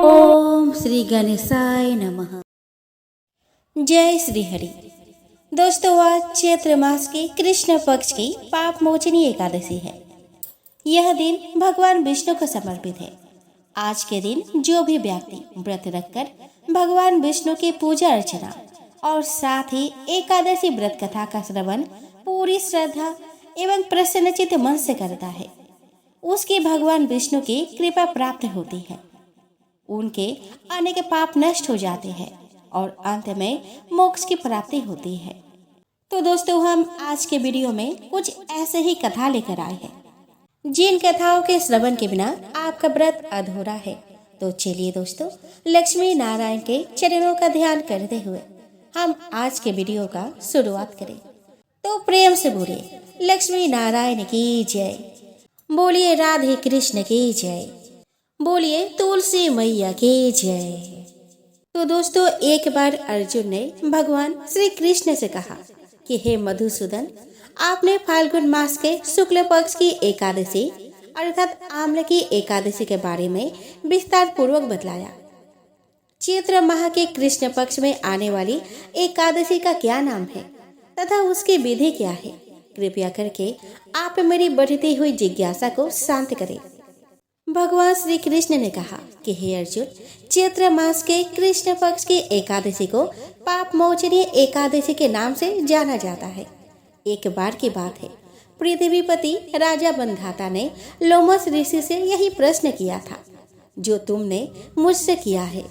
ओम श्री गणेशाय नमः। जय श्री हरि। दोस्तों, आज चैत्र मास के कृष्ण पक्ष की पाप मोचनी एकादशी है। यह दिन भगवान विष्णु को समर्पित है। आज के दिन जो भी व्यक्ति व्रत रखकर भगवान विष्णु की पूजा अर्चना और साथ ही एकादशी व्रत कथा का श्रवण पूरी श्रद्धा एवं प्रसन्नचित्त मन से करता है, उसकी भगवान विष्णु की कृपा प्राप्त होती है। उनके अनेक पाप नष्ट हो जाते हैं और अंत में मोक्ष की प्राप्ति होती है। तो दोस्तों, हम आज के वीडियो में कुछ ऐसे ही कथा लेकर आए हैं जिन कथाओं के श्रवण के बिना आपका व्रत अधूरा है। तो चलिए दोस्तों, लक्ष्मी नारायण के चरणों का ध्यान करते हुए हम आज के वीडियो का शुरुआत करें। तो प्रेम से बोलिए लक्ष्मी नारायण की जय, बोलिए राधे कृष्ण की जय, बोलिए तुलसी मैया की जय। तो दोस्तों, एक बार अर्जुन ने भगवान श्री कृष्ण से कहा कि हे मधुसूदन, आपने फाल्गुन मास के शुक्ल पक्ष की एकादशी अर्थात आम्ल की एकादशी के बारे में विस्तार पूर्वक बतलाया। चैत्र माह के कृष्ण पक्ष में आने वाली एकादशी का क्या नाम है तथा उसकी विधि क्या है, कृपया करके आप मेरी बढ़ती हुई जिज्ञासा को शांत करें। भगवान श्री कृष्ण ने कहा कि हे अर्जुन, चैत्र मास के कृष्ण पक्ष की एकादशी को पाप मोचनी एकादशी के नाम से जाना जाता है। एक बार की बात है, पृथ्वीपति राजा बंधाता ने लोमस ऋषि से यही प्रश्न किया था जो तुमने मुझसे किया है।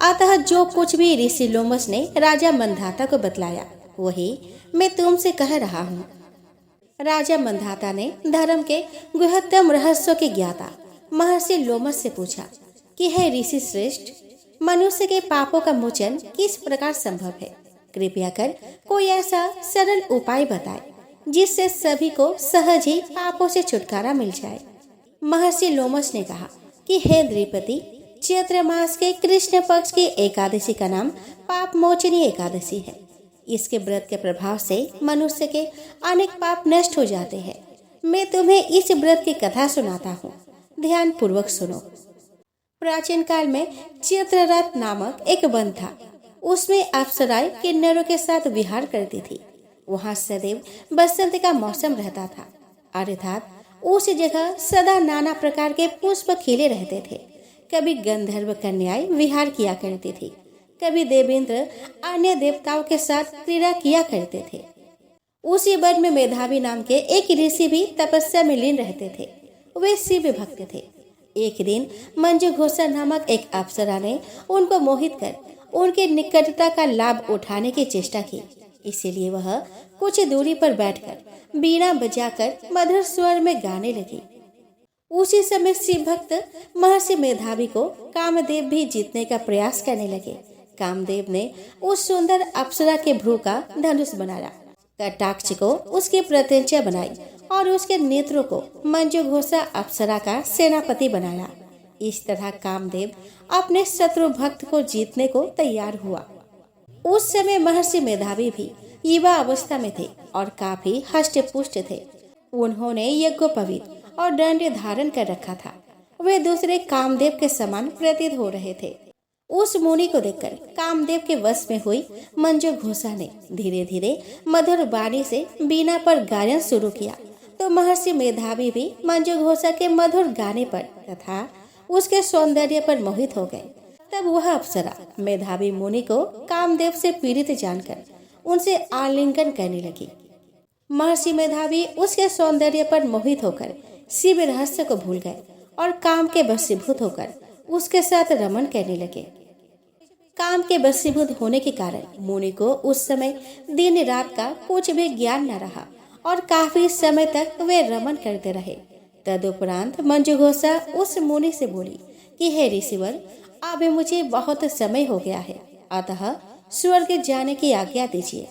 अतः जो कुछ भी ऋषि लोमस ने राजा मंधाता को बतलाया वही मैं तुमसे कह रहा हूँ। राजा मंधाता ने धर्म के गुहत्तम रहस्यों के ज्ञाता महर्षि लोमस से पूछा कि हे ऋषि श्रेष्ठ, मनुष्य के पापों का मोचन किस प्रकार संभव है? कृपया कर कोई ऐसा सरल उपाय बताए जिससे सभी को सहज ही पापों से छुटकारा मिल जाए। महर्षि लोमस ने कहा कि हे नृपति, चैत्र मास के कृष्ण पक्ष की एकादशी का नाम पाप मोचनी एकादशी है। इसके व्रत के प्रभाव से मनुष्य के अनेक पाप नष्ट हो जाते हैं। मैं तुम्हें इस व्रत की कथा सुनाता हूँ, ध्यान पूर्वक सुनो। प्राचीन काल में चित्ररथ नामक एक वन था। उसमें अप्सराएं किन्नरों के साथ विहार करती थी। वहाँ सदैव बसंत का मौसम रहता था, अर्थात उस जगह सदा नाना प्रकार के पुष्प खिले रहते थे। कभी गंधर्व कन्याएं विहार किया करती थी, कभी देवेंद्र अन्य देवताओं के साथ क्रीड़ा किया करते थे। उसी वन में मेधावी नाम के एक ऋषि भी तपस्या में लीन रहते थे। वे शिव भक्त थे। एक दिन मंजू घोषा नामक एक अप्सरा ने उनको मोहित कर उनके निकटता का लाभ उठाने की चेष्टा की। इसीलिए वह कुछ दूरी पर बैठकर बीणा बजाकर मधुर स्वर में गाने लगी। उसी समय शिव भक्त महर्षि मेधावी को कामदेव भी जीतने का प्रयास करने लगे। कामदेव ने उस सुंदर अप्सरा के भ्रू का धनुष बनाया, कटाक्ष को उसकी प्रत्यंचा बनाई और उसके नेत्रों को मंजू घोषा अप्सरा का सेनापति बनाया। इस तरह कामदेव अपने शत्रु भक्त को जीतने को तैयार हुआ। उस समय महर्षि मेधावी भी युवा अवस्था में थे और काफी हष्ट पुष्ट थे। उन्होंने यज्ञोपवीत और दंड धारण कर रखा था। वे दूसरे कामदेव के समान प्रतीत हो रहे थे। उस मुनि को देखकर कामदेव के वश में हुई मंजू घोषा ने धीरे धीरे मधुर वाणी से बीणा पर गायन शुरू किया। तो महर्षि मेधावी भी मंजू घोषा के मधुर गाने पर तथा उसके सौंदर्य पर मोहित हो गए। तब वह अप्सरा मेधावी मुनि को कामदेव से पीड़ित जानकर उनसे आलिंगन करने लगी। महर्षि मेधावी उसके सौंदर्य पर मोहित होकर शिव रहस्य को भूल गए और काम के वशीभूत होकर उसके साथ रमन करने लगे। काम के वशीभूत होने के कारण मुनि को उस समय दिन रात का कुछ भी ज्ञान न रहा और काफी समय तक वे रमन करते रहे। तदुपरांत मंजू घोषा उस मुनि से बोली कि हे ऋषिवर, अब मुझे बहुत समय हो गया है, अतः स्वर्ग जाने की आज्ञा दीजिए।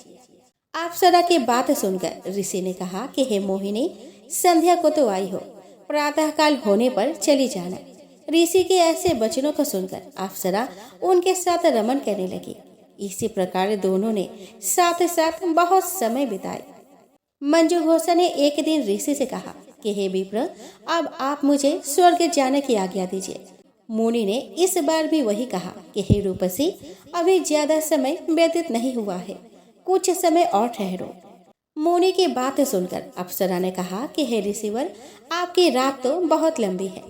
अप्सरा की बात सुनकर ऋषि ने कहा कि हे मोहिनी, संध्या को तो आई हो, प्रातः काल होने पर चली जाना। ऋषि के ऐसे वचनों को सुनकर अप्सरा उनके साथ रमन करने लगी। इसी प्रकार दोनों ने साथ साथ बहुत समय बिताए। मंजू घोषा ने एक दिन ऋषि से कहा कि हे विप्र, अब आप मुझे स्वर्ग जाने की आज्ञा दीजिए। मुनि ने इस बार भी वही कहा कि हे रूपसी, अभी ज्यादा समय व्यतीत नहीं हुआ है, कुछ समय और ठहरो। मुनि की बात सुनकर अप्सरा ने कहा कि हे ऋषिवर, आपकी रात तो बहुत लंबी है।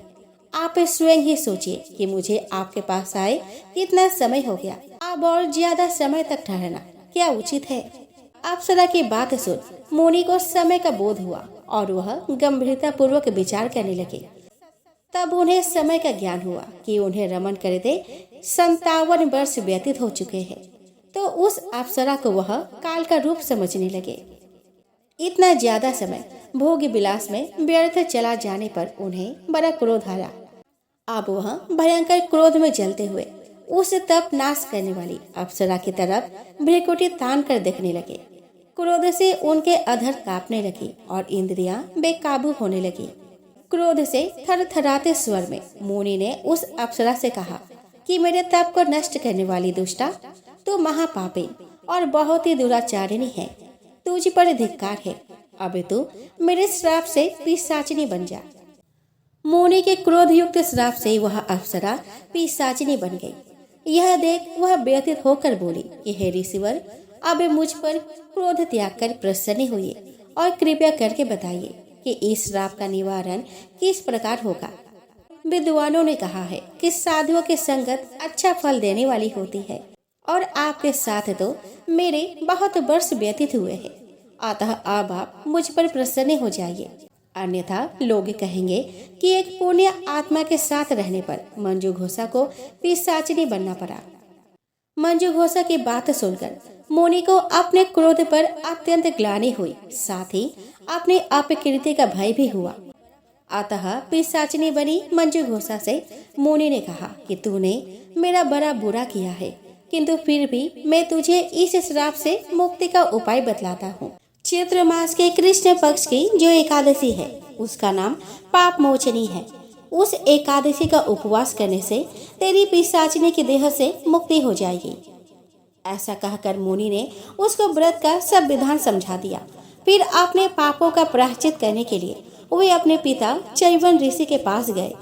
आप स्वयं ही सोचिए कि मुझे आपके पास आए कितना समय हो गया। अब और ज्यादा समय तक ठहरना क्या उचित है? अप्सरा की बात सुन मुनि को समय का बोध हुआ और वह गंभीरता पूर्वक विचार करने लगे। तब उन्हें समय का ज्ञान हुआ कि उन्हें रमन करते 57 वर्ष व्यतीत हो चुके हैं। तो उस अप्सरा को वह काल का रूप समझने लगे। इतना ज्यादा समय भोग विलास में व्यर्थ चला जाने पर उन्हें बड़ा क्रोध आया। अब वह भयंकर क्रोध में जलते हुए उस तप नाश करने वाली अप्सरा की तरफ भ्रिकुटी तान कर देखने लगे। क्रोध से उनके अधर कांपने लगी और इंद्रियां बेकाबू होने लगी। क्रोध से थरथराते स्वर में मुनि ने उस अप्सरा से कहा कि मेरे तप को नष्ट करने वाली दुष्टा, तू महापापी और बहुत ही दुराचारिणी है। तुझ पर धिक्कार है। अब तू मेरे श्राप से पिशाचिनी बन जा। मुनि के क्रोध युक्त श्राप से वह अप्सरा पिशाचिनी बन गई। यह देख वह व्यथित होकर बोली कि हे ऋषिवर, अब मुझ पर क्रोध त्याग कर प्रसन्न हुई और कृपया करके बताइए कि इस श्राप का निवारण किस प्रकार होगा। विद्वानों ने कहा है कि साधुओं की संगत अच्छा फल देने वाली होती है और आपके साथ तो मेरे बहुत वर्ष व्यतीत हुए हैं। अतः अब आप मुझ पर प्रसन्न हो जाइए, अन्यथा लोग कहेंगे कि एक पुण्य आत्मा के साथ रहने पर मंजू घोषा को पिशाचिनी बनना पड़ा। मंजू घोषा की बात सुनकर मुनि को अपने क्रोध पर अत्यंत ग्लानि हुई, साथ ही अपने अपकीर्ति का भय भी हुआ। अतः पिशाचिनी बनी मंजू घोषा से मुनि ने कहा कि तूने मेरा बड़ा बुरा किया है, किंतु फिर भी मैं तुझे इस श्राप से मुक्ति का उपाय बतलाता हूँ। चैत्र मास के कृष्ण पक्ष की जो एकादशी है उसका नाम पाप मोचनी है। उस एकादशी का उपवास करने से तेरी पिशाचिनी की देह से मुक्ति हो जाएगी। ऐसा कहकर मुनि ने उसको व्रत का सब विधान समझा दिया। फिर अपने पापों का प्रायश्चित करने के लिए वे अपने पिता चैवन ऋषि के पास गए।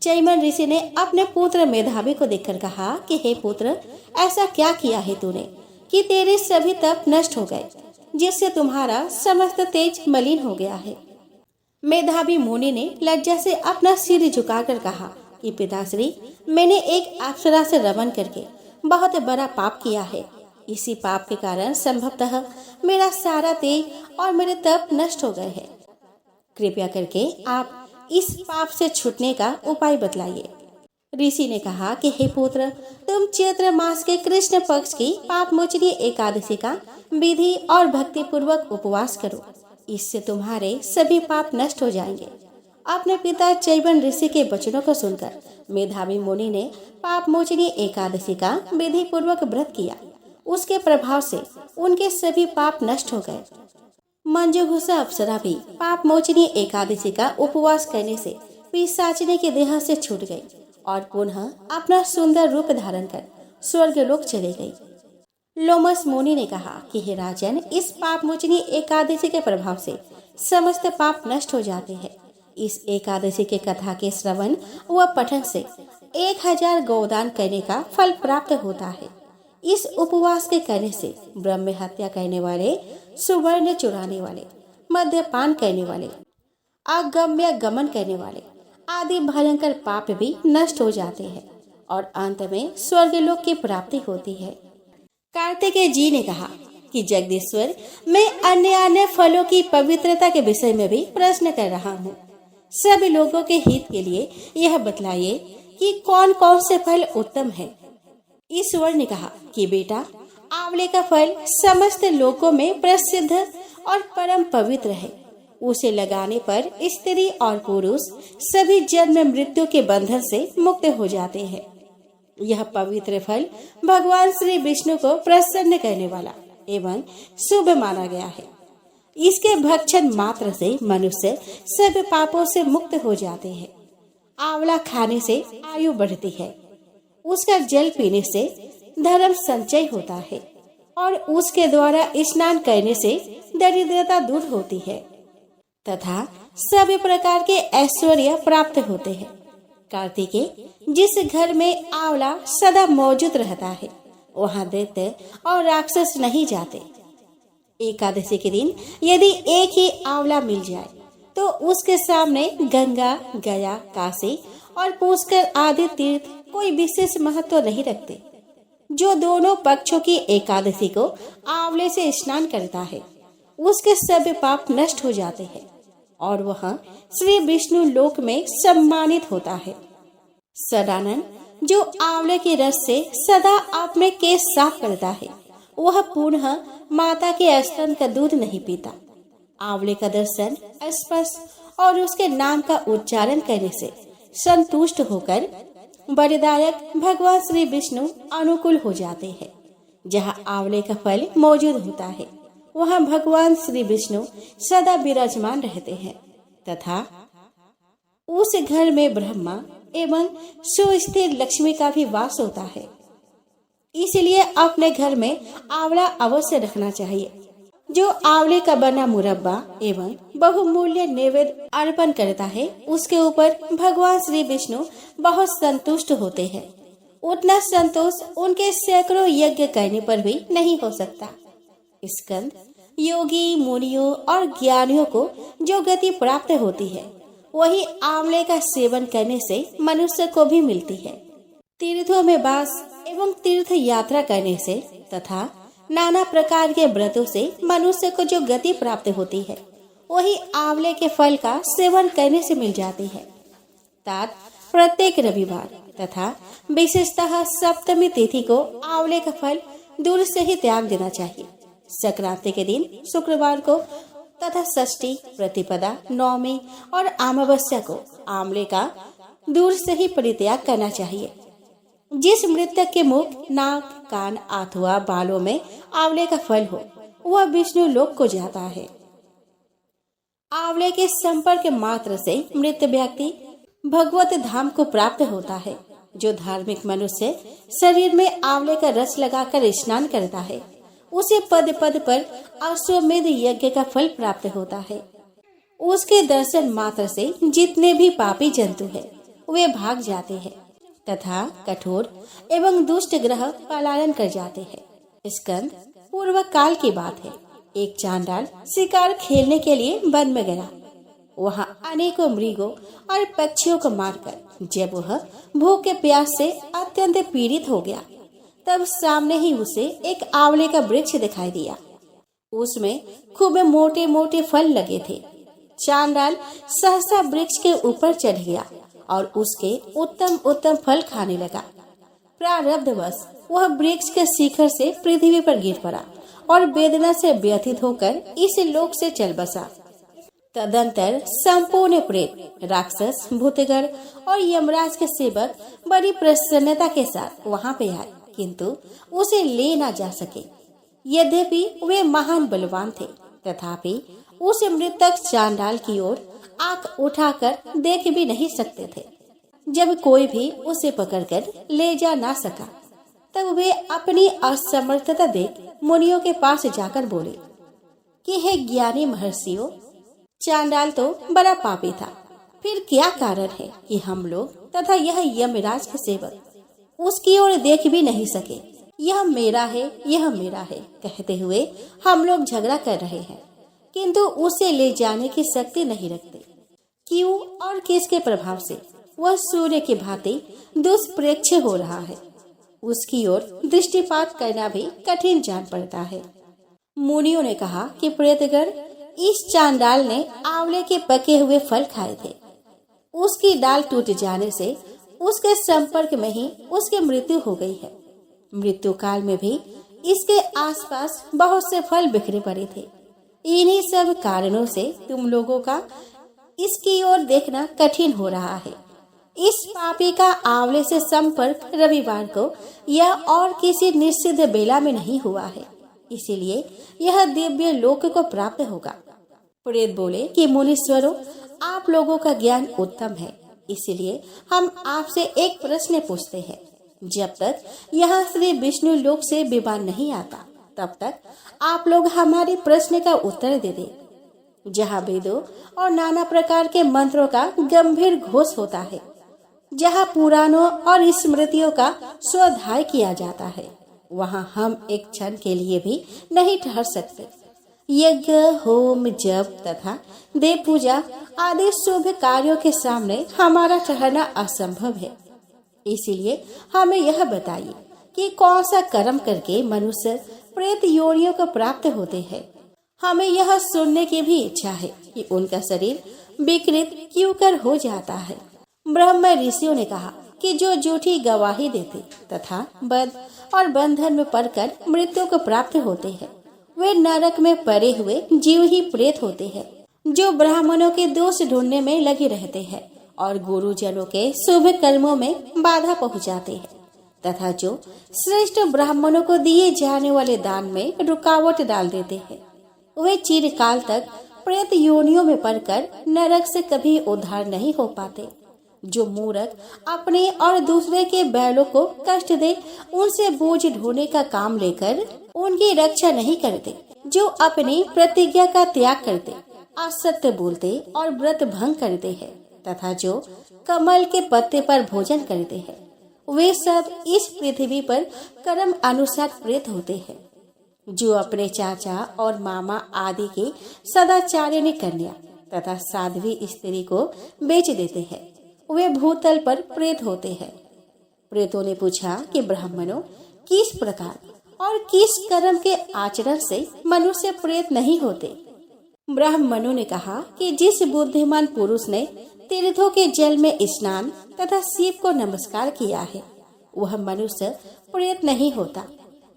चैवन ऋषि ने अपने पुत्र मेधावी को देखकर कहा कि हे पुत्र, ऐसा क्या किया है तूने कि तेरे सभी तप नष्ट हो गए, जिससे तुम्हारा समस्त तेज मलिन हो गया है। मेधावी मुनि ने लज्जा से अपना सिर झुकाकर कहा कि पिताश्री, मैंने एक अप्सरा से रमन करके बहुत बड़ा पाप किया है। इसी पाप के कारण संभवतः मेरा सारा तेज और मेरे तप नष्ट हो गए हैं। कृपया करके आप इस पाप से छूटने का उपाय बतलाइए। ऋषि ने कहा कि हे पुत्र, तुम चैत्र मास के कृष्ण पक्ष की पाप मोचनी एकादशी का विधि और भक्ति पूर्वक उपवास करो। इससे तुम्हारे सभी पाप नष्ट हो जाएंगे। अपने पिता चैवन ऋषि के वचनों को सुनकर मेधावी मुनि ने पाप मोचनी एकादशी का विधि पूर्वक व्रत किया। उसके प्रभाव से उनके सभी पाप नष्ट हो गए। मंजू घोषा अप्सरा भी पाप मोचनी एकादशी का उपवास करने से पिशाचिनी की देह से छूट गई और पुनः अपना सुंदर रूप धारण कर स्वर्गलोक चले गई। लोमस मुनि ने कहा कि हे राजन, इस पाप मोचनी एकादशी के प्रभाव से समस्त पाप नष्ट हो जाते हैं। इस एकादशी के कथा के श्रवण व पठन से 1000 गोदान करने का फल प्राप्त होता है। इस उपवास के करने से ब्रह्म हत्या करने वाले, सुवर्ण चुराने वाले, मद्यपान करने वाले, अगम्य गमन करने वाले आदि भयंकर पाप भी नष्ट हो जाते हैं और अंत में स्वर्गलोक की प्राप्ति होती है। कार्तिकेय जी ने कहा कि जगदीश्वर, मैं अन्य फलों की पवित्रता के विषय में भी प्रश्न कर रहा हूँ। सभी लोगों के हित के लिए यह बतलाइए कि कौन कौन से फल उत्तम है। ईश्वर ने कहा कि बेटा, आंवले का फल समस्त लोकों में प्रसिद्ध और परम पवित्र है। उसे लगाने पर स्त्री और पुरुष सभी जन्म मृत्यु के बंधन से मुक्त हो जाते हैं। यह पवित्र फल भगवान श्री विष्णु को प्रसन्न करने वाला एवं शुभ माना गया है। इसके भक्षण मात्र से मनुष्य सब पापों से मुक्त हो जाते हैं। आंवला खाने से आयु बढ़ती है, उसका जल पीने से धर्म संचय होता है और उसके द्वारा स्नान करने से दरिद्रता दूर होती है तथा सभी प्रकार के ऐश्वर्य प्राप्त होते हैं। कार्तिकेय जिस घर में आंवला सदा मौजूद रहता है वहाँ दैत्य और राक्षस नहीं जाते। एकादशी के दिन यदि एक ही आंवला मिल जाए तो उसके सामने गंगा, गया, काशी और पुष्कर आदि तीर्थ कोई विशेष महत्व नहीं रखते। जो दोनों पक्षों की एकादशी को आंवले से स्नान करता है उसके सभी पाप नष्ट हो जाते हैं और वह श्री विष्णु लोक में सम्मानित होता है। सदानंद जो आंवले के रस से सदा अपने केस साफ करता है वह पुनः माता के स्तन का दूध नहीं पीता। आंवले का दर्शन, स्पर्श और उसके नाम का उच्चारण करने से संतुष्ट होकर वरदायक भगवान श्री विष्णु अनुकूल हो जाते हैं। जहाँ आंवले का फल मौजूद होता है वहाँ भगवान श्री विष्णु सदा विराजमान रहते हैं तथा उस घर में ब्रह्मा एवं सुस्थिर लक्ष्मी का भी वास होता है। इसलिए अपने घर में आंवला अवश्य रखना चाहिए। जो आंवले का बना मुरब्बा एवं बहुमूल्य नैवेद्य अर्पण करता है उसके ऊपर भगवान श्री विष्णु बहुत संतुष्ट होते हैं। उतना संतोष उनके सैकड़ों यज्ञ करने पर भी नहीं हो सकता। स्कंद योगी, मुनियों और ज्ञानियों को जो गति प्राप्त होती है वही आंवले का सेवन करने से मनुष्य को भी मिलती है। तीर्थों में वास एवं तीर्थ यात्रा करने से तथा नाना प्रकार के व्रतों से मनुष्य को जो गति प्राप्त होती है वही आंवले के फल का सेवन करने से मिल जाती है। तात प्रत्येक रविवार तथा विशेषतः सप्तमी तिथि को आंवले का फल दूर से ही त्याग देना चाहिए। संक्रांति के दिन शुक्रवार को तथा षष्ठी, प्रतिपदा, नवमी और अमावस्या को आंवले का दूर से ही परित्याग करना चाहिए। जिस मृतक के मुख, नाक, कान अथवा बालों में आंवले का फल हो वह विष्णु लोक को जाता है। आंवले के संपर्क मात्र से मृत व्यक्ति भगवत धाम को प्राप्त होता है। जो धार्मिक मनुष्य शरीर में आंवले का रस लगाकर स्नान करता है उसे पद पद पर अश्वमेध यज्ञ का फल प्राप्त होता है। उसके दर्शन मात्र से जितने भी पापी जंतु हैं वे भाग जाते हैं तथा कठोर एवं दुष्ट ग्रह पलायन कर जाते हैं। स्कंद पूर्व काल की बात है। एक चांडाल शिकार खेलने के लिए वन में गया। वहाँ अनेकों मृगों और पक्षियों को मारकर जब वह भूख के प्यास से अत्यंत पीड़ित हो गया तब सामने ही उसे एक आंवले का वृक्ष दिखाई दिया। उसमें खूब मोटे मोटे फल लगे थे। चांडाल सहसा वृक्ष के ऊपर चढ़ गया और उसके उत्तम उत्तम फल खाने लगा। प्रारब्धवश वह वृक्ष के शिखर से पृथ्वी पर गिर पड़ा और वेदना से व्यथित होकर इस लोक से चल बसा। तदंतर संपूर्ण प्रेत, राक्षस, भूतगण और यमराज के सेवक बड़ी प्रसन्नता के साथ वहाँ पे आए किंतु उसे ले ना जा सके। यद्यपि वे महान बलवान थे तथापि उस मृतक चांडाल की ओर आंख उठाकर देख भी नहीं सकते थे। जब कोई भी उसे पकड़कर ले जा ना सका तब वे अपनी असमर्थता देख मुनियों के पास जाकर बोले कि हे ज्ञानी महर्षियों, चांडाल तो बड़ा पापी था, फिर क्या कारण है कि हम लोग तथा यह यमराज के सेवक उसकी ओर देख भी नहीं सके। यह मेरा है, यह मेरा है कहते हुए हम लोग झगड़ा कर रहे हैं किंतु उसे ले जाने की शक्ति नहीं रखते। क्यों और किसके प्रभाव से वह सूर्य की भांति दुष्प्रेक्ष हो रहा है, उसकी ओर दृष्टिपात करना भी कठिन जान पड़ता है। मुनियों ने कहा कि प्रेतगण, इस चांडाल ने आंवले के पके हुए फल खाए थे। उसकी डाल टूट जाने से उसके संपर्क में ही उसकी मृत्यु हो गई है। मृत्यु काल में भी इसके आसपास बहुत से फल बिखरे पड़े थे। इन्हीं सब कारणों से तुम लोगों का इसकी ओर देखना कठिन हो रहा है। इस पापी का आंवले से संपर्क रविवार को या और किसी निश्चित बेला में नहीं हुआ है, इसीलिए यह दिव्य लोक को प्राप्त होगा। प्रेत बोले कि मुनीश्वरों, आप लोगों का ज्ञान उत्तम है, इसलिए हम आपसे एक प्रश्न पूछते हैं। जब तक यहाँ श्री विष्णु लोक से विमान नहीं आता तब तक आप लोग हमारे प्रश्न का उत्तर दे दें। जहाँ वेदों और नाना प्रकार के मंत्रों का गंभीर घोष होता है, जहाँ पुराणों और स्मृतियों का स्वाध्याय किया जाता है, वहाँ हम एक क्षण के लिए भी नहीं ठहर सकते। यज्ञ, होम, जप तथा देव पूजा आदि शुभ कार्यों के सामने हमारा ठहरना असंभव है। इसीलिए हमें यह बताइए कि कौन सा कर्म करके मनुष्य प्रेत योनियों को प्राप्त होते हैं। हमें यह सुनने की भी इच्छा है कि उनका शरीर विकृत क्यों कर हो जाता है। ब्रह्म ऋषियों ने कहा कि जो झूठी गवाही देते तथा बद और बंधन में पड़कर मृत्यु को प्राप्त होते हैं, वे नरक में पड़े हुए जीव ही प्रेत होते हैं, जो ब्राह्मणों के दोष ढूंढने में लगे रहते हैं और गुरुजनों के शुभ कर्मों में बाधा पहुंचाते हैं तथा जो श्रेष्ठ ब्राह्मणों को दिए जाने वाले दान में रुकावट डाल देते हैं, वे चिरकाल तक प्रेत योनियों में पड़कर नरक से कभी उद्धार नहीं हो पाते। जो मूर्ख अपने और दूसरे के बैलों को कष्ट दे, उनसे बोझ ढोने का काम लेकर उनकी रक्षा नहीं करते, जो अपनी प्रतिज्ञा का त्याग करते, असत्य बोलते और व्रत भंग करते हैं तथा जो कमल के पत्ते पर भोजन करते हैं, वे सब इस पृथ्वी पर कर्म अनुसार प्रेत होते हैं। जो अपने चाचा और मामा आदि के सदाचारिणी कन्या तथा साध्वी स्त्री को बेच देते हैं, वे भूतल पर प्रेत होते हैं। प्रेतों ने पूछा कि ब्राह्मणों, किस प्रकार और किस कर्म के आचरण से मनुष्य प्रेत नहीं होते? ब्राह्मणों ने कहा कि जिस बुद्धिमान पुरुष ने तीर्थों के जल में स्नान तथा शिव को नमस्कार किया है, वह मनुष्य प्रेत नहीं होता।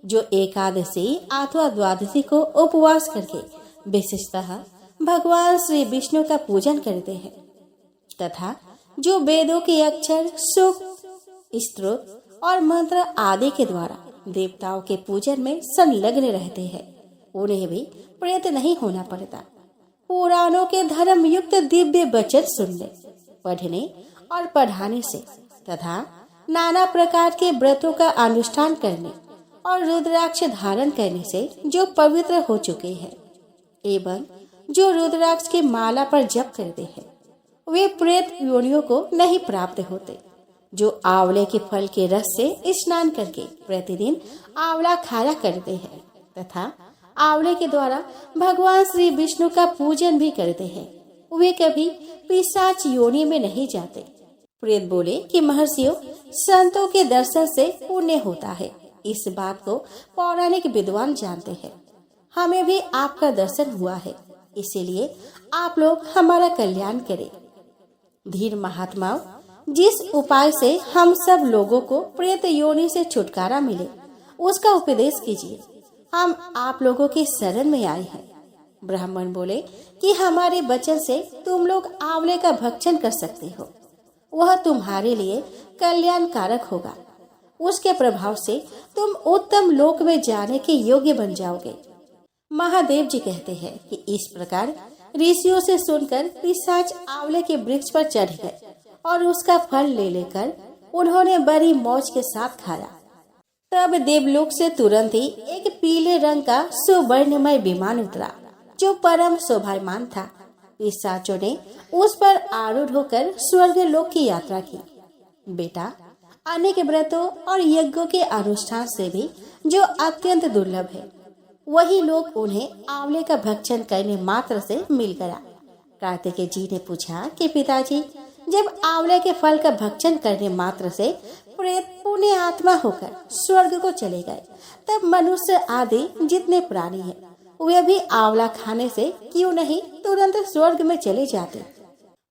जो एकादशी अथवा द्वादशी को उपवास करके विशेषतः भगवान श्री विष्णु का पूजन करते हैं तथा जो वेदों के अक्षर, सुख, स्तोत्र और मंत्र आदि के द्वारा देवताओं के पूजन में संलग्न रहते हैं, उन्हें भी प्रेत नहीं होना पड़ता। पुराणों के धर्म युक्त दिव्य वचन सुनने, पढ़ने और पढ़ाने से तथा नाना प्रकार के व्रतों का अनुष्ठान करने और रुद्राक्ष धारण करने से जो पवित्र हो चुके हैं एवं जो रुद्राक्ष की माला पर जप करते हैं, वे प्रेत योनियों को नहीं प्राप्त होते। जो आंवले के फल के रस से स्नान करके प्रतिदिन आंवला खाया करते हैं तथा आंवले के द्वारा भगवान श्री विष्णु का पूजन भी करते हैं, वे कभी पिशाच योनि में नहीं जाते। प्रेत बोले कि महर्षियों, संतों के दर्शन से पुण्य होता है। इस बात को पौराणिक विद्वान जानते हैं। हमें भी आपका दर्शन हुआ है, इसीलिए आप लोग हमारा कल्याण करें। धीर महात्माओं, जिस उपाय से हम सब लोगों को प्रेत योनि से छुटकारा मिले, उसका उपदेश कीजिए। हम आप लोगों के शरण में आए हैं। ब्राह्मण बोले कि हमारे वचन से तुम लोग आंवले का भक्षण कर सकते हो, वह तुम्हारे लिए कल्याणकारक होगा। उसके प्रभाव से तुम उत्तम लोक में जाने के योग्य बन जाओगे। महादेव जी कहते हैं कि इस प्रकार ऋषियों से सुनकर पिशाच आंवले के वृक्ष पर चढ़ गए और उसका फल ले लेकर उन्होंने बड़ी मौज के साथ खाया। तब देवलोक से तुरंत ही एक पीले रंग का सुवर्णमय विमान उतरा, जो परम शोभायमान था। पिशाचों ने उस पर आरूढ़ होकर स्वर्ग लोक की यात्रा की। बेटा, अनेक व्रतों और यज्ञों के अनुष्ठान से भी जो अत्यंत दुर्लभ है, वही लोग उन्हें आंवले का भक्षण करने मात्र से मिल गया। कार्तिकेय जी ने पूछा कि पिताजी, जब आंवले के फल का भक्षण करने मात्र से प्रेत पुण्य आत्मा होकर स्वर्ग को चले गए, तब मनुष्य आदि जितने प्राणी हैं, वे भी आंवला खाने से क्यों नहीं तुरंत स्वर्ग में चले जाते?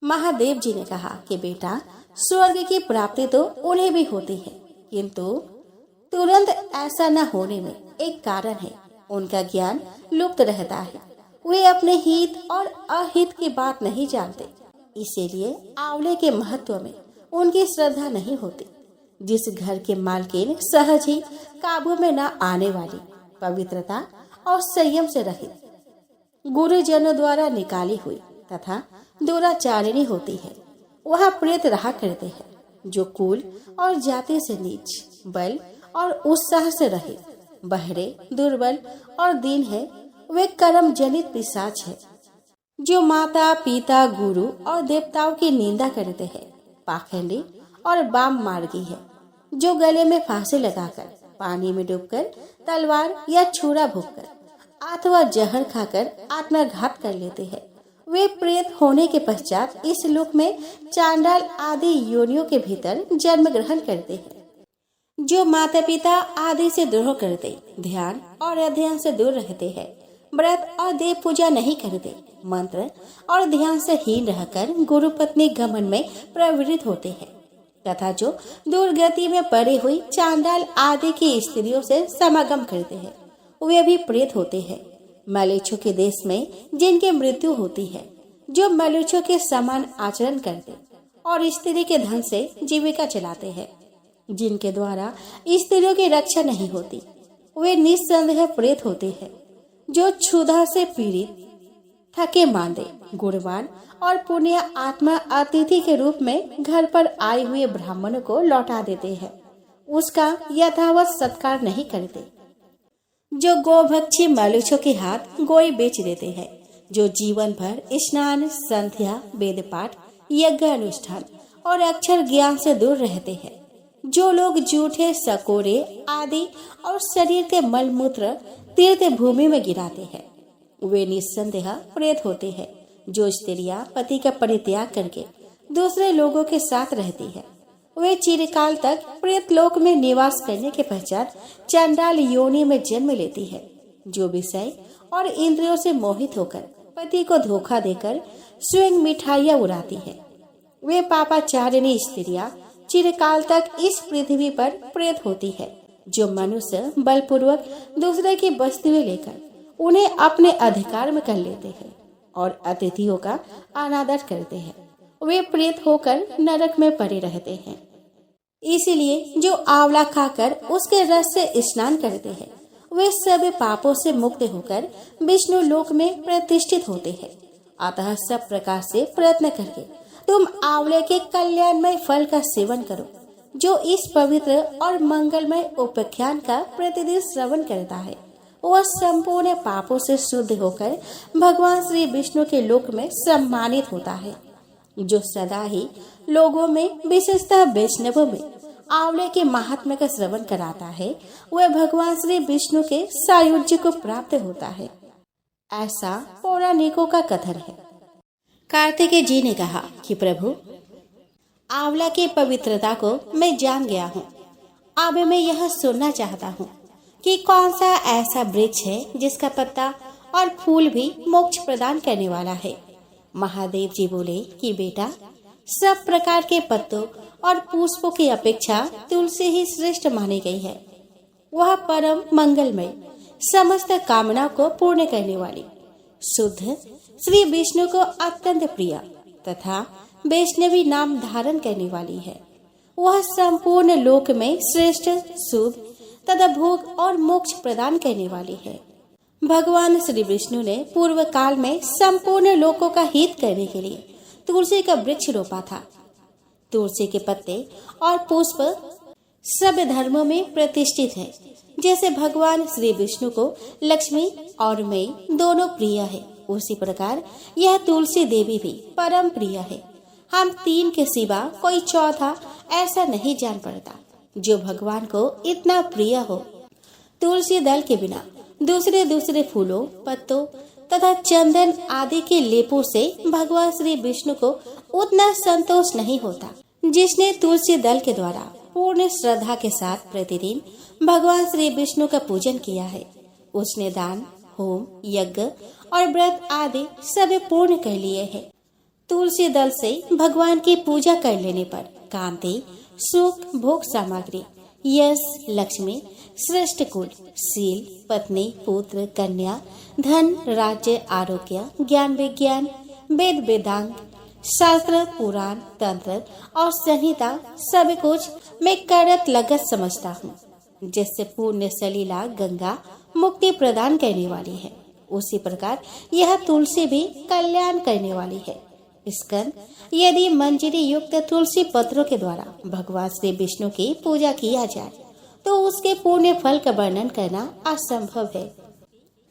महादेव जी ने कहा कि बेटा, स्वर्ग की प्राप्ति तो उन्हें भी होती है, किंतु तुरंत ऐसा न होने में एक कारण है। उनका ज्ञान लुप्त रहता है। वे अपने हित और अहित की बात नहीं जानते, इसीलिए आंवले के महत्व में उनकी श्रद्धा नहीं होती। जिस घर के मालकिन सहज ही काबू में न आने वाली, पवित्रता और संयम से रहित, गुरुजनों द्वारा निकाली हुई तथा दुराचारिणी होती है, वहाँ प्रेत रहा करते हैं। जो कुल और जाति से नीच, बल और उत्साह से रहित, बहरे, दुर्बल और दीन है, वे कर्म जनित पिशाच है। जो माता पिता, गुरु और देवताओं की निंदा करते हैं, पाखंडी और वाम मार्गी है, जो गले में फांसी लगाकर, पानी में डूबकर, तलवार या छुरा भोंककर अथवा जहर खाकर आत्मघात कर लेते हैं। वे प्रेत होने के पश्चात इस लोक में चांडाल आदि योनियों के भीतर जन्म ग्रहण करते हैं। जो माता पिता आदि से द्रोह करते, ध्यान और अध्ययन से दूर रहते हैं, व्रत और देव पूजा नहीं करते, मंत्र और ध्यान से हीन रहकर गुरु पत्नी गमन में प्रवृत्त होते हैं, तथा जो दुर्गति में पड़ी हुई चांडाल आदि की स्त्रियों से समागम करते हैं, वे भी प्रेत होते हैं। मलेच्छों के देश में जिनकी मृत्यु होती है, जो मलेच्छों के समान आचरण करते और स्त्री के धन से जीविका चलाते हैं, जिनके द्वारा स्त्रियों की रक्षा नहीं होती, वे निस्संदेह प्रेत होते हैं। जो क्षुधा से पीड़ित, थके मांदे, गुणवान और पुण्य आत्मा अतिथि के रूप में घर पर आए हुए ब्राह्मणों को लौटा देते हैं, उसका यथावत सत्कार नहीं करते। जो गोभक्षी मलेच्छों के हाथ गोई बेच देते हैं, जो जीवन भर स्नान, संध्या, वेद पाठ, यज्ञ अनुष्ठान और अक्षर ज्ञान से दूर रहते हैं, जो लोग जूठे, सकोरे आदि और शरीर के मलमूत्र तीर्थ भूमि में गिराते हैं, वे निस्संदेह प्रेत होते हैं। जो स्त्रियां पति का परित्याग करके दूसरे लोगों के साथ रहती है, वे चिरकाल तक प्रेत लोक में निवास करने के पश्चात चंडाल योनि में जन्म लेती है। जो विषय और इंद्रियों से मोहित होकर पति को धोखा देकर स्वयं मिठाइयाँ उड़ाती है, वे पापाचारिणी स्त्रियां चिरकाल तक इस पृथ्वी पर प्रेत होती है। जो मनुष्य बलपूर्वक दूसरे की वस्तुएं लेकर उन्हें अपने अधिकार में कर लेते हैं और अतिथियों का अनादर करते हैं, वे प्रेत होकर नरक में पड़े रहते हैं। इसीलिए जो आंवला खाकर उसके रस से स्नान करते हैं, वे सब पापों से मुक्त होकर विष्णु लोक में प्रतिष्ठित होते हैं। अतः सब प्रकार से प्रयत्न करके तुम आंवले के कल्याणमय फल का सेवन करो। जो इस पवित्र और मंगलमय उपाख्यान का प्रतिदिन श्रवण करता है, वह संपूर्ण पापों से शुद्ध होकर भगवान श्री विष्णु के लोक में सम्मानित होता है। जो सदा ही लोगों में, विशेषतः वैष्णवों में आंवले के महात्म्य का श्रवण कराता है, वह भगवान श्री विष्णु के सायुज्य को प्राप्त होता है। ऐसा पौराणिकों का कथन है। कार्तिकेय जी ने कहा कि प्रभु, आंवला की पवित्रता को मैं जान गया हूँ। अब मैं यह सुनना चाहता हूँ कि कौन सा ऐसा वृक्ष है जिसका पत्ता और फूल भी मोक्ष प्रदान करने वाला है। महादेव जी बोले कि बेटा, सब प्रकार के पत्तों और पुष्पों की अपेक्षा तुलसी ही श्रेष्ठ मानी गई है। वह परम मंगलमय, समस्त कामना को पूर्ण करने वाली, शुद्ध, श्री विष्णु को अत्यंत प्रिय तथा वैष्णवी नाम धारण करने वाली है। वह संपूर्ण लोक में श्रेष्ठ, शुभ तथा भोग और मोक्ष प्रदान करने वाली है। भगवान श्री विष्णु ने पूर्व काल में संपूर्ण लोकों का हित करने के लिए तुलसी का वृक्ष रोपा था। तुलसी के पत्ते और पुष्प सब धर्मों में प्रतिष्ठित है। जैसे भगवान श्री विष्णु को लक्ष्मी और मई दोनों प्रिय है, उसी प्रकार यह तुलसी देवी भी परम प्रिय है। हम तीन के सिवा कोई चौथा ऐसा नहीं जान पड़ता जो भगवान को इतना प्रिय हो। तुलसी दल के बिना दूसरे फूलों, पत्तों तथा चंदन आदि के लेपों से भगवान श्री विष्णु को उतना संतोष नहीं होता। जिसने तुलसी दल के द्वारा पूर्ण श्रद्धा के साथ प्रतिदिन भगवान श्री विष्णु का पूजन किया है, उसने दान, होम, यज्ञ और व्रत आदि सब पूर्ण कर लिए हैं। तुलसी दल से भगवान की पूजा कर लेने पर कांति, सुख, भोग सामग्री, यश, लक्ष्मी, श्रेष्ठ कुल, शील, पत्नी, पुत्र, कन्या, धन, राज्य, आरोग्य, ज्ञान, विज्ञान, वेद वेदांग, शास्त्र, पुराण, तंत्र और संहिता सब कुछ मैं करत लगत समझता हूँ। जिससे पुण्य सलीला गंगा मुक्ति प्रदान करने वाली है, उसी प्रकार यह तुलसी भी कल्याण करने वाली है। स्कंद, यदि मंजरी युक्त तुलसी पत्रों के द्वारा भगवान श्री विष्णु की पूजा किया जाए तो उसके पुण्य फल का वर्णन करना असंभव है।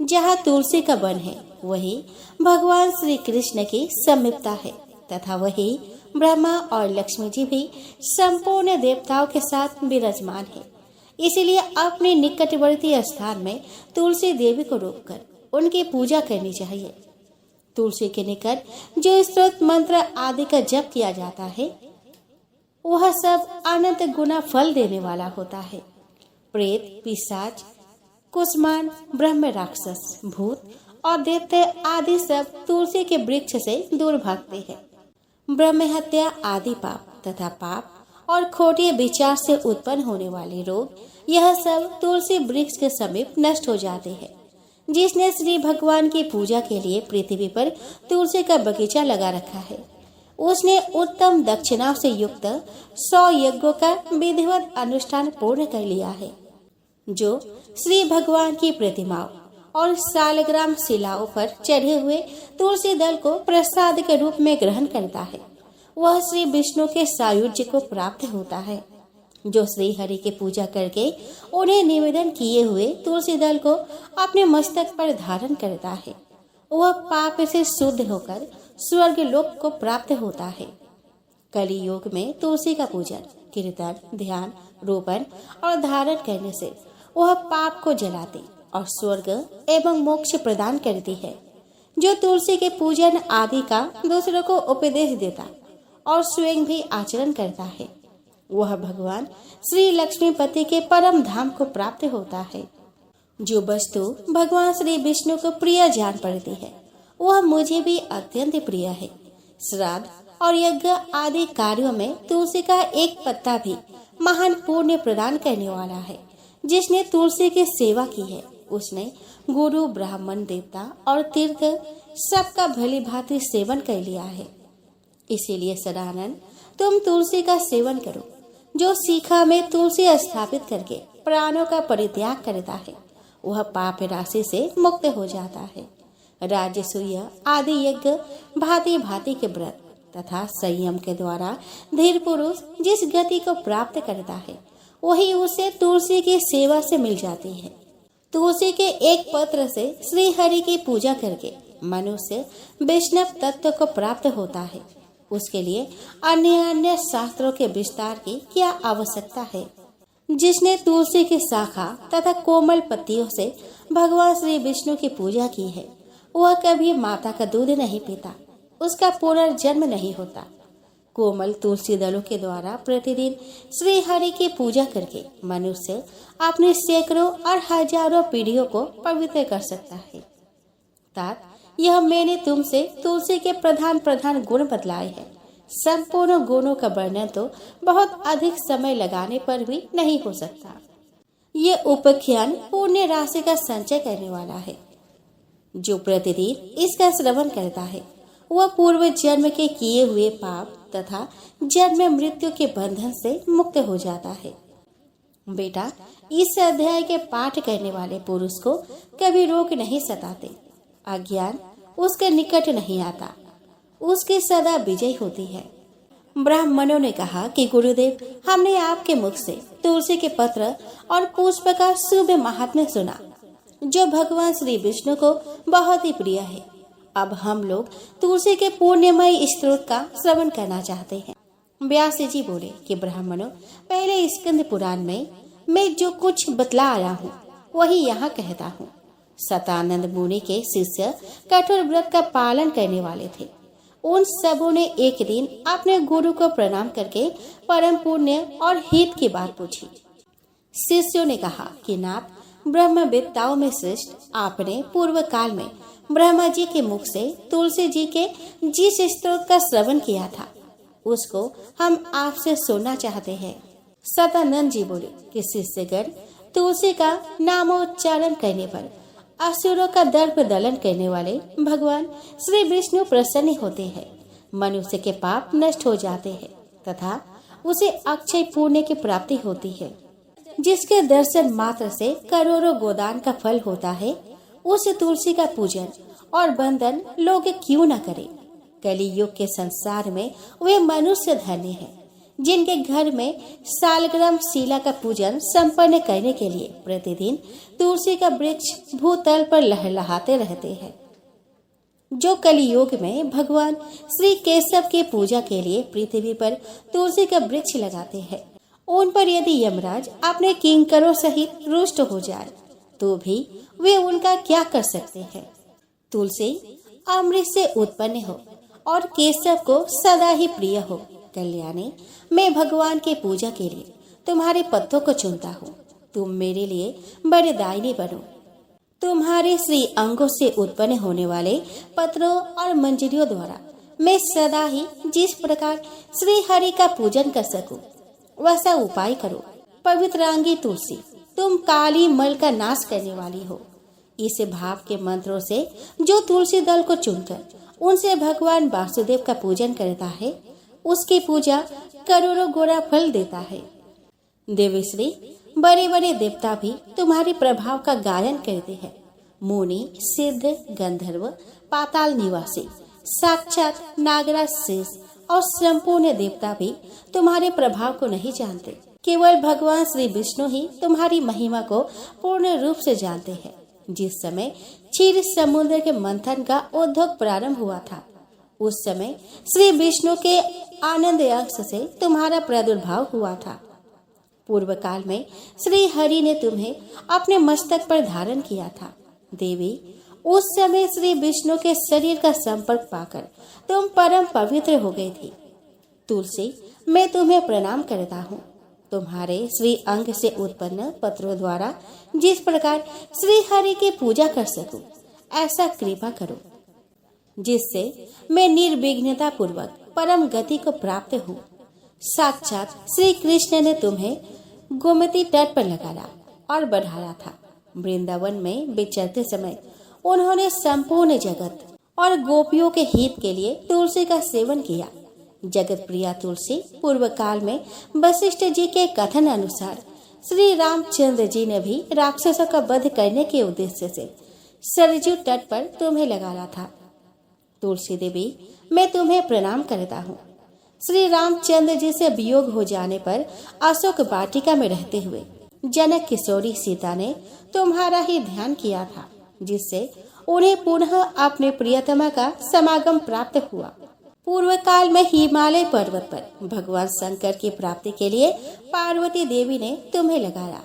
जहाँ तुलसी का वन है वही भगवान श्री कृष्ण की समीपता है तथा वही ब्रह्मा और लक्ष्मी जी भी संपूर्ण देवताओं के साथ विराजमान है। इसीलिए अपने निकटवर्ती स्थान में तुलसी देवी को रोककर उनकी पूजा करनी चाहिए। तुलसी के निकट जो स्तोत्र मंत्र आदि का जप किया जाता है वह सब अनंत गुना फल देने वाला होता है। प्रेत, पिशाच, कुष्मांड, ब्रह्म, राक्षस, भूत और दैत्य आदि सब तुलसी के वृक्ष से दूर भागते हैं। ब्रह्म हत्या आदि पाप तथा पाप और खोटे विचार से उत्पन्न होने वाले रोग, यह सब तुलसी वृक्ष के समीप नष्ट हो जाते हैं। जिसने श्री भगवान की पूजा के लिए पृथ्वी पर तुलसी का बगीचा लगा रखा है, उसने उत्तम दक्षिणाओं से युक्त 100 यज्ञों का विधिवत अनुष्ठान पूर्ण कर लिया है। जो श्री भगवान की प्रतिमाओं और सालग्राम शिलाओं पर चढ़े हुए तुलसी दल को प्रसाद के रूप में ग्रहण करता है, वह श्री विष्णु के सायुज्य को प्राप्त होता है। जो श्री हरि की पूजा करके उन्हें निवेदन किए हुए तुलसी दल को अपने मस्तक पर धारण करता है, वह पाप से शुद्ध होकर स्वर्ग लोक को प्राप्त होता है। कली युग में तुलसी का पूजन, कीर्तन, ध्यान, रोपण और धारण करने से वह पाप को जलाती और स्वर्ग एवं मोक्ष प्रदान करती है। जो तुलसी के पूजन आदि का दूसरों को उपदेश देता और स्वयं भी आचरण करता है, वह भगवान श्री लक्ष्मीपति के परम धाम को प्राप्त होता है। जो वस्तु भगवान श्री विष्णु को प्रिय जान पड़ती है, वह मुझे भी अत्यंत प्रिय है। श्राद्ध और यज्ञ आदि कार्यों में तुलसी का एक पत्ता भी महान पुण्य प्रदान करने वाला है। जिसने तुलसी की सेवा की है, उसने गुरु, ब्राह्मण, देवता और तीर्थ सबका भली भांति सेवन कर लिया है। इसीलिए सदानंद, तुम तुलसी का सेवन करो। जो शिखा में तुलसी स्थापित करके प्राणों का परित्याग करता है, वह पाप राशि से मुक्त हो जाता है। राजसूय आदि यज्ञ, भांति भांति के व्रत तथा संयम के द्वारा धीर पुरुष जिस गति को प्राप्त करता है, वही उसे तुलसी की सेवा से मिल जाती है। तुलसी के एक पत्र से श्री हरि की पूजा करके मनुष्य वैष्णव तत्व को प्राप्त होता है। उसके लिए अन्य अन्य शास्त्रों के विस्तार की क्या आवश्यकता है। जिसने तुलसी की शाखा तथा कोमल पत्तियों से भगवान श्री विष्णु की पूजा की है, वह कभी माता का दूध नहीं पीता, उसका पुनर्जन्म नहीं होता। कोमल तुलसी दलों के द्वारा प्रतिदिन श्री हरि की पूजा करके मनुष्य अपने सैकड़ों और हजारों पीढ़ियों को पवित्र कर सकता है। तात, यह मैंने तुमसे तुलसी के प्रधान प्रधान गुण बतलाए हैं। संपूर्ण गुणों का वर्णन तो बहुत अधिक समय लगाने पर भी नहीं हो सकता। ये उपाख्यान पुण्य राशि का संचय करने वाला है। जो प्रतिदिन इसका श्रवण करता है, वह पूर्व जन्म के किए हुए पाप तथा जन्म मृत्यु के बंधन से मुक्त हो जाता है। बेटा, इस अध्याय के पाठ करने वाले पुरुष को कभी रोग नहीं सताते, अज्ञान उसके निकट नहीं आता, उसकी सदा विजय होती है। ब्राह्मणों ने कहा कि गुरुदेव, हमने आपके मुख से तुलसी के पत्र और पुष्प का शुभ महात्म्य सुना, जो भगवान श्री विष्णु को बहुत ही प्रिय है। अब हम लोग तुलसी के पुण्यमय स्त्रोत का श्रवण करना चाहते हैं। व्यास जी बोले कि ब्राह्मणों, पहले स्कंद पुराण में मैं जो कुछ बतला आया हूँ वही यहाँ कहता हूँ। सतानंद मुनि के शिष्य कठोर व्रत का पालन करने वाले थे। उन सबों ने एक दिन अपने गुरु को प्रणाम करके परम पुण्य और हित की बात पूछी। शिष्यों ने कहा कि नाथ, ब्रह्मवेत्ताओं में श्रेष्ठ आपने पूर्व काल में ब्रह्मा जी के मुख से तुलसी जी के जिस स्तोत्र का श्रवण किया था, उसको हम आपसे सुनना चाहते हैं। सतानंद जी बोले कि शिष्यगण, तुलसी का नामोच्चारण करने पर असुरों का दर्प दलन करने वाले भगवान श्री विष्णु प्रसन्न होते हैं। मनुष्य के पाप नष्ट हो जाते हैं तथा उसे अक्षय पुण्य की प्राप्ति होती है। जिसके दर्शन मात्र से करोड़ों गोदान का फल होता है, उस तुलसी का पूजन और बंधन लोग क्यों न करें। कली युग के संसार में वे मनुष्य धन्य हैं, जिनके घर में सालग्राम शिला का पूजन संपन्न करने के लिए प्रतिदिन तुलसी का वृक्ष भूतल पर लहलहाते रहते हैं। जो कलियुग में भगवान श्री केशव की पूजा के लिए पृथ्वी पर तुलसी का वृक्ष लगाते हैं, उन पर यदि यमराज अपने किंकरों सहित रुष्ट हो जाए तो भी वे उनका क्या कर सकते हैं। तुलसी अमृत से उत्पन्न हो और केशव को सदा ही प्रिय हो। कल्याणी, मैं भगवान की पूजा के लिए तुम्हारे पत्तों को चुनता हूँ। तुम मेरे लिए वरदायिनी बनो। तुम्हारे श्री अंगों से उत्पन्न होने वाले पत्रों और मंजरियों द्वारा मैं सदा ही जिस प्रकार श्री हरि का पूजन कर सकूं, वैसा उपाय करो। पवित्रांगी तुलसी, तुम काली मल का नाश करने वाली हो। इस भाव के मंत्रों से जो तुलसी दल को चुनकर उनसे भगवान वासुदेव का पूजन करता है, उसकी पूजा करोड़ों गुना फल देता है। देवीश्री, बड़े बड़े देवता भी तुम्हारे प्रभाव का गायन करते हैं। मुनि, सिद्ध, गंधर्व, पाताल निवासी, साक्षात नागराज शेष और संपूर्ण देवता भी तुम्हारे प्रभाव को नहीं जानते। केवल भगवान श्री विष्णु ही तुम्हारी महिमा को पूर्ण रूप से जानते हैं। जिस समय क्षीर समुद्र के मंथन का उद्योग प्रारंभ हुआ था, उस समय श्री विष्णु के आनंद अंश से तुम्हारा प्रादुर्भाव हुआ था। पूर्व काल में श्री हरि ने तुम्हें अपने मस्तक पर धारण किया था। देवी, उस समय श्री विष्णु के शरीर का संपर्क पाकर तुम परम पवित्र हो गई थी। तुलसी, मैं तुम्हें प्रणाम करता हूँ। तुम्हारे श्री अंग से उत्पन्न पत्रों द्वारा जिस प्रकार श्री हरि की पूजा कर सकूं, ऐसा कृपा करो जिससे मैं निर्विघ्नता पूर्वक परम गति को प्राप्त हूँ। साक्षात श्री कृष्ण ने तुम्हें गोमती तट पर लगाया और बढ़ाया था। वृंदावन में विचरते समय उन्होंने संपूर्ण जगत और गोपियों के हित के लिए तुलसी का सेवन किया। जगत प्रिया तुलसी पूर्व काल में वशिष्ठ जी के कथन अनुसार श्री रामचंद्र जी ने भी राक्षसों का वध करने के उद्देश्य से सरजू तट पर तुम्हें लगाया था। तुलसी देवी, मैं तुम्हें प्रणाम करता हूँ। श्री रामचंद्र जी से वियोग हो जाने पर अशोक वाटिका में रहते हुए जनक किशोरी सीता ने तुम्हारा ही ध्यान किया था, जिससे उन्हें पुनः अपने प्रियतमा का समागम प्राप्त हुआ। पूर्व काल में हिमालय पर्वत पर भगवान शंकर की प्राप्ति के लिए पार्वती देवी ने तुम्हें लगाया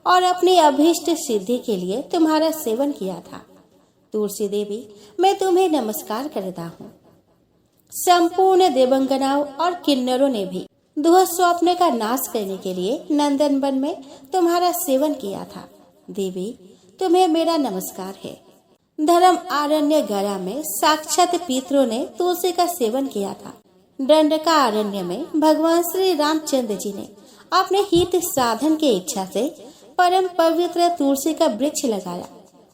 और अपनी अभीष्ट सिद्धि के लिए तुम्हारा सेवन किया था। तुलसी देवी, मैं तुम्हें नमस्कार करता हूँ। संपूर्ण देवंगनाओं और किन्नरों ने भी दुह स्वप्न का नाश करने के लिए नंदन वन में तुम्हारा सेवन किया था। देवी, तुम्हें मेरा नमस्कार है। धर्म आरण्य गया में साक्षात पितरों ने तुलसी का सेवन किया था। दंडका आरण्य में भगवान श्री रामचंद्र जी ने अपने हित साधन की इच्छा से परम पवित्र तुलसी का वृक्ष लगाया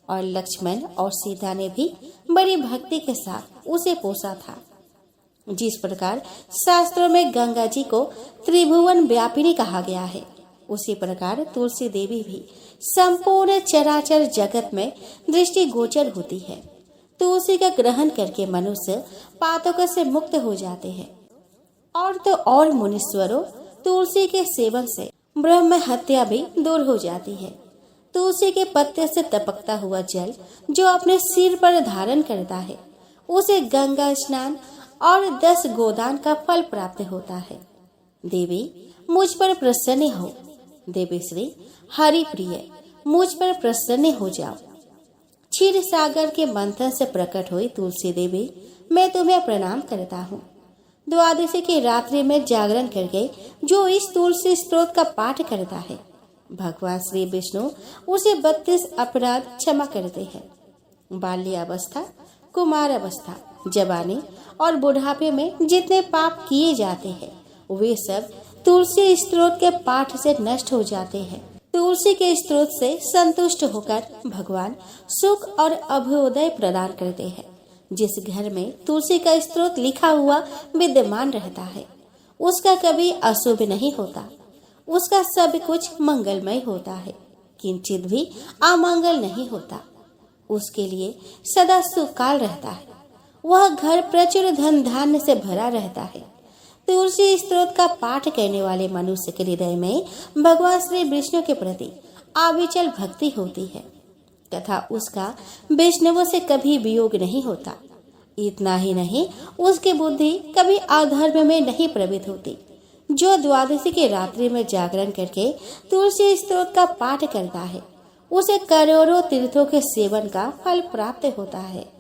और लक्ष्मण और सीता ने भी बड़ी भक्ति के साथ उसे पोसा था। जिस प्रकार शास्त्रों में गंगा जी को त्रिभुवन व्यापिनी कहा गया है, उसी प्रकार तुलसी देवी भी संपूर्ण चराचर जगत में दृष्टि गोचर होती है। तुलसी का ग्रहण करके मनुष्य पातकों से मुक्त हो जाते हैं। और तो और मुनीश्वरों, तुलसी के सेवन से ब्रह्म हत्या भी दूर हो जाती है। तुलसी के पत्ते से टपकता हुआ जल जो अपने सिर पर धारण करता है, उसे गंगा स्नान और 10 गोदान का फल प्राप्त होता है। देवी, मुझ पर प्रसन्न हो। देवी श्री हरि प्रिय, मुझ पर प्रसन्न हो जाओ। क्षीर सागर के मंथन से प्रकट हुई तुलसी देवी, मैं तुम्हें प्रणाम करता हूँ। द्वादशी की रात्रि में जागरण करके जो इस तुलसी स्तोत्र का पाठ करता है, भगवान श्री विष्णु उसे 32 अपराध क्षमा करते हैं। बाल्यावस्था, कुमार अवस्था, जवानी और बुढ़ापे में जितने पाप किए जाते हैं, वे सब तुलसी स्तोत्र के पाठ से नष्ट हो जाते हैं। तुलसी के स्तोत्र से संतुष्ट होकर भगवान सुख और अभ्युदय प्रदान करते हैं। जिस घर में तुलसी का स्तोत्र लिखा हुआ विद्यमान रहता है, उसका कभी अशुभ नहीं होता। उसका सब कुछ मंगलमय होता है, किंचित भी अमंगल नहीं होता। उसके लिए सदा सुकाल रहता है। वह घर प्रचुर धन धान्य से भरा रहता है। तुलसी स्तोत्र का पाठ करने वाले मनुष्य के हृदय में भगवान श्री विष्णु के प्रति अविचल भक्ति होती है तथा उसका वैष्णवों से कभी वियोग नहीं होता। इतना ही नहीं, उसकी बुद्धि कभी अधर्म में नहीं प्रवृत्त होती। जो द्वादशी के रात्रि में जागरण करके तुलसी स्तोत्र का पाठ करता है, उसे करोड़ों तीर्थों के सेवन का फल प्राप्त होता है।